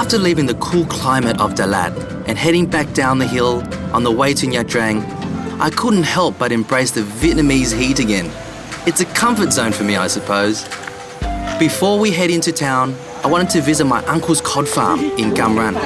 After leaving the cool climate of Dalat and heading back down the hill on the way to Nha Trang, I couldn't help but embrace the Vietnamese heat again. It's a comfort zone for me, I suppose. Before we head into town, I wanted to visit my uncle's cod farm in Cam Ranh.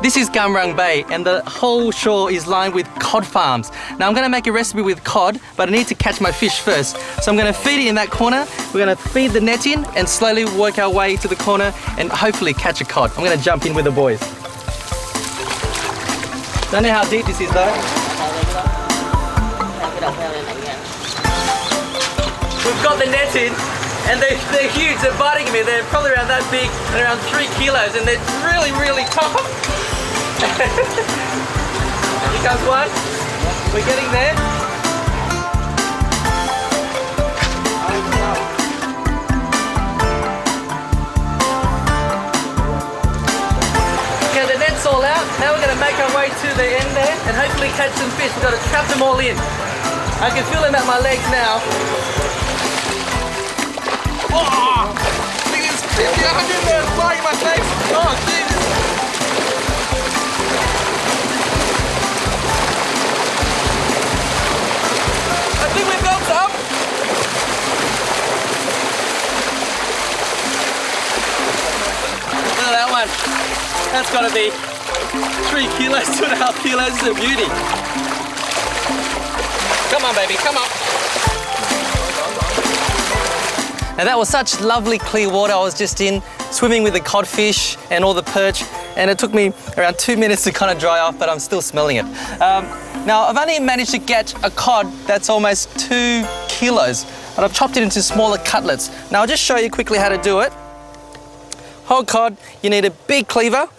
This is Cam Ranh Bay, and the whole shore is lined with cod farms. Now I'm going to make a recipe with cod, but I need to catch my fish first. So I'm going to feed it in that corner, we're going to feed the net in and slowly work our way to the corner and hopefully catch a cod. I'm going to jump in with the boys. Don't know how deep this is though. We've got the net in and they're huge, they're biting me. They're probably around that big and around 3 kilos and they're really, really tough. Here comes one. We're getting there. Okay, the net's all out. Now we're going to make our way to the end there and hopefully catch some fish. We've got to trap them all in. I can feel them at my legs now. Oh! Look at this 50, 100 there flying in my face. Oh, Jesus. I think we've got some. Look at that one. That's got to be 3 kilos, 2.5 kilos. This is a beauty. Come on, baby, come on. Now that was such lovely clear water I was just in, swimming with the codfish and all the perch, and it took me around 2 minutes to kind of dry off, but I'm still smelling it. Now I've only managed to get a cod that's almost 2 kilos, and I've chopped it into smaller cutlets. Now I'll just show you quickly how to do it. Whole cod, you need a big cleaver.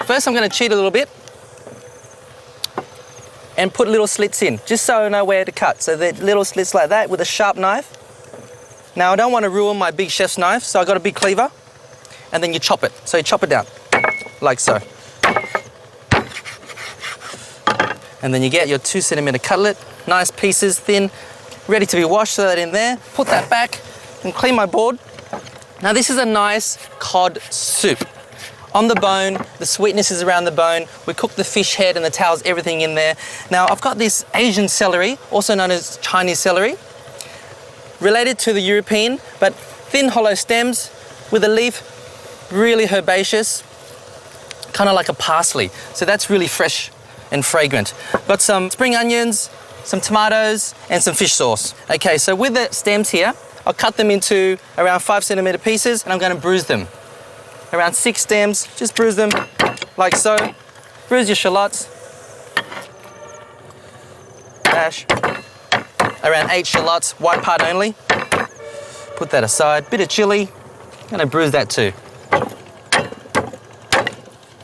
First I'm going to cheat a little bit and put little slits in, just so I know where to cut. So the little slits like that with a sharp knife. Now I don't want to ruin my big chef's knife, so I got a big cleaver, and then you chop it. So you chop it down, like so. And then you get your 2 centimeter cutlet, nice pieces, thin, ready to be washed, throw that in there, put that back, and clean my board. Now this is a nice cod soup. On the bone, the sweetness is around the bone. We cook the fish head and the tails, everything in there. Now I've got this Asian celery, also known as Chinese celery, related to the European, but thin hollow stems with a leaf, really herbaceous, kind of like a parsley. So that's really fresh and fragrant. Got some spring onions, some tomatoes, and some fish sauce. Okay, so with the stems here, I'll cut them into around 5 centimeter pieces, and I'm going to bruise them. Around 6 stems, just bruise them like so. Bruise your shallots. Dash. Around 8 shallots, white part only. Put that aside. Bit of chili. Gonna bruise that too.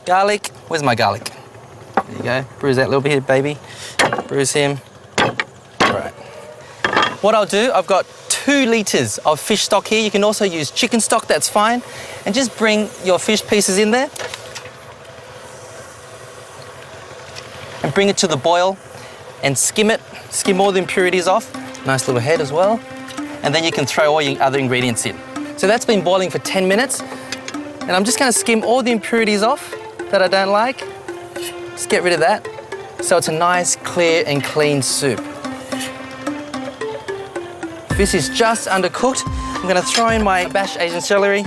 Garlic. Where's my garlic? There you go. Bruise that little bit here, baby. Bruise him. All right. What I'll do, I've got 2 litres of fish stock here. You can also use chicken stock, that's fine. And just bring your fish pieces in there. And bring it to the boil and skim it. Skim all the impurities off. Nice little head as well. And then you can throw all your other ingredients in. So that's been boiling for 10 minutes. And I'm just going to skim all the impurities off that I don't like. Just get rid of that. So it's a nice, clear and clean soup. This is just undercooked. I'm going to throw in my bashed Asian celery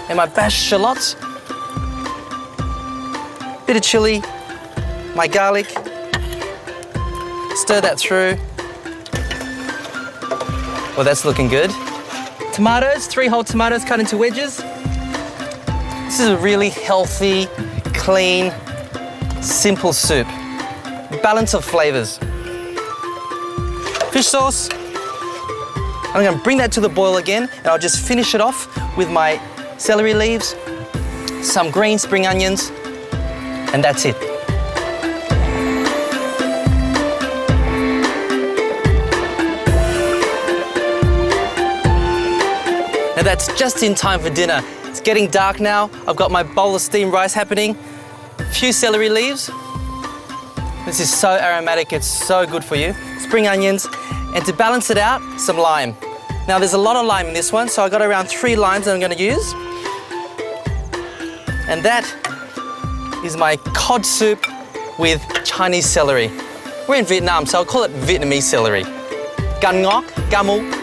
and my bashed shallots. Bit of chili, my garlic. Stir that through. Well, that's looking good. Tomatoes, 3 whole tomatoes cut into wedges. This is a really healthy, clean, simple soup. balance of flavors. Fish sauce. I'm gonna bring that to the boil again, and I'll just finish it off with my celery leaves, some green spring onions, and that's it. Now that's just in time for dinner. It's getting dark now. I've got my bowl of steamed rice happening, a few celery leaves. This is so aromatic, it's so good for you. Spring onions, and to balance it out, some lime. Now there's a lot of lime in this one, so I got around 3 limes that I'm gonna use. And that is my cod soup with Chinese celery. We're in Vietnam, so I'll call it Vietnamese celery. Gan ngok, gamu,